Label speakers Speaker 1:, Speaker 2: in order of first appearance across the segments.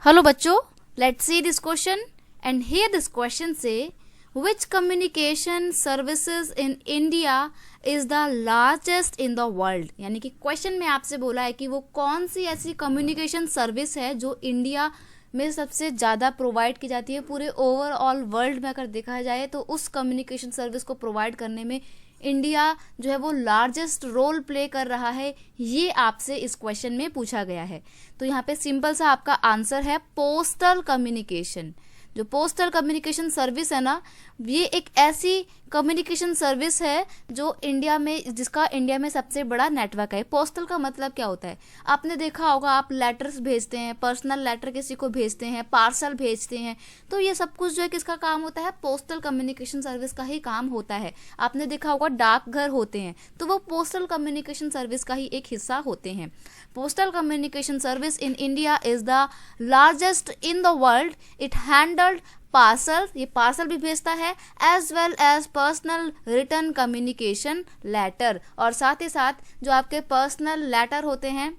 Speaker 1: Hello बच्चों, let's see this question and here this question से which communication services in India is the largest in the world। यानी कि question में आपसे बोला है कि वो कौन सी ऐसी कम्युनिकेशन सर्विस है जो इंडिया में सबसे ज़्यादा प्रोवाइड की जाती है। पूरे ओवरऑल वर्ल्ड में अगर देखा जाए तो उस कम्युनिकेशन सर्विस को प्रोवाइड करने में इंडिया जो है वो लार्जेस्ट रोल प्ले कर रहा है, ये आपसे इस क्वेश्चन में पूछा गया है। तो यहाँ पे सिंपल सा आपका आंसर है पोस्टल कम्युनिकेशन। जो पोस्टल कम्युनिकेशन सर्विस है ना, ये एक ऐसी कम्युनिकेशन सर्विस है जो इंडिया में, जिसका इंडिया में सबसे बड़ा नेटवर्क है। पोस्टल का मतलब क्या होता है, आपने देखा होगा, आप लेटर्स भेजते हैं, पर्सनल लेटर किसी को भेजते हैं, पार्सल भेजते हैं, तो ये सब कुछ जो है किसका काम होता है, पोस्टल कम्युनिकेशन सर्विस का ही काम होता है। आपने देखा होगा डाकघर होते हैं, तो वो पोस्टल कम्युनिकेशन सर्विस का ही एक हिस्सा होते हैं। Postal communication service in India is the largest in the world. It handled parcel, ये पार्सल भी भेजता है, as well as personal return communication letter, और साथ ही साथ जो आपके पर्सनल लेटर होते हैं,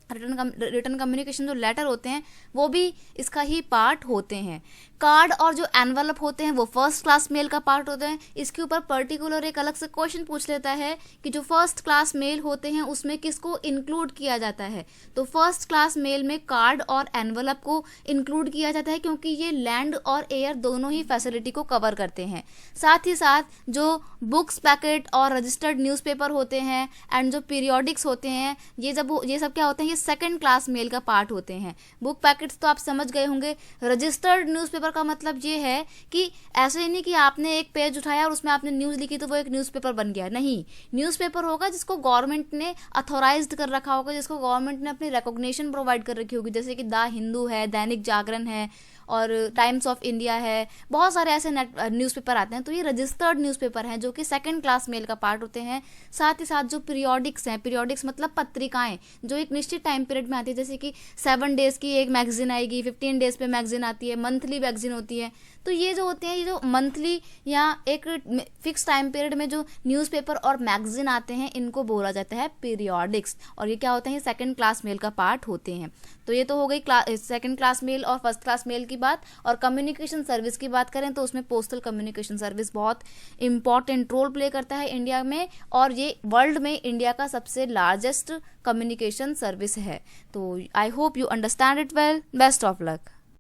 Speaker 1: रिटर्न कम्युनिकेशन जो लेटर होते हैं, वो भी इसका ही पार्ट होते हैं। कार्ड और जो एनवलप होते हैं वो फर्स्ट क्लास मेल का पार्ट होते हैं। इसके ऊपर पर्टिकुलर एक अलग से क्वेश्चन पूछ लेता है कि जो फर्स्ट क्लास मेल होते हैं उसमें किसको इंक्लूड किया जाता है। तो फर्स्ट क्लास मेल में कार्ड और एनवलप को इंक्लूड किया जाता है, क्योंकि ये लैंड और एयर दोनों ही फैसिलिटी को कवर करते हैं। साथ ही साथ जो बुक्स, पैकेट और रजिस्टर्ड न्यूज़पेपर होते हैं एंड जो पीरियोडिक्स होते हैं, ये सब क्या होते हैं, ये सेकेंड क्लास मेल का पार्ट होते हैं। बुक पैकेट्स तो आप समझ गए होंगे। रजिस्टर्ड न्यूज़पेपर का मतलब ये है कि ऐसे ही नहीं कि आपने एक पेज उठाया और उसमें आपने न्यूज़ लिखी तो वो एक न्यूज़पेपर बन गया। नहीं, न्यूज़पेपर होगा जिसको गवर्नमेंट ने अथोराइज्ड कर रखा होगा, जिसको गवर्नमेंट ने अपनी रिकॉग्निशन प्रोवाइड कर रखी होगी, जैसे कि द हिंदू है, दैनिक जागरण है और टाइम्स ऑफ इंडिया है। बहुत सारे ऐसे न्यूज़पेपर आते हैं, तो ये रजिस्टर्ड न्यूज़पेपर हैं जो कि सेकंड क्लास मेल का पार्ट होते हैं। साथ ही साथ जो पीरियोडिक्स हैं, पीरियोडिक्स मतलब पत्रिकाएं जो एक निश्चित टाइम पीरियड में आती है, जैसे कि 7 डेज की एक मैगजीन आएगी, 15 डेज पे मैगजीन आती है, मंथली मैगजीन होती है। तो ये जो होते हैं, ये जो मंथली या एक फिक्स टाइम पीरियड में जो न्यूज़पेपर और मैगजीन आते हैं, इनको बोला जाता है पीरियोडिक्स। और ये क्या होते हैं, ये सेकंड क्लास मेल का पार्ट होते हैं। तो ये तो हो गई सेकंड क्लास मेल और फर्स्ट क्लास मेल की बात। और कम्युनिकेशन सर्विस की बात करें तो उसमें पोस्टल कम्युनिकेशन सर्विस बहुत इंपॉर्टेंट रोल प्ले करता है इंडिया में, और ये वर्ल्ड में इंडिया का सबसे लार्जेस्ट कम्युनिकेशन सर्विस है। तो I hope you understand it well. Best of luck.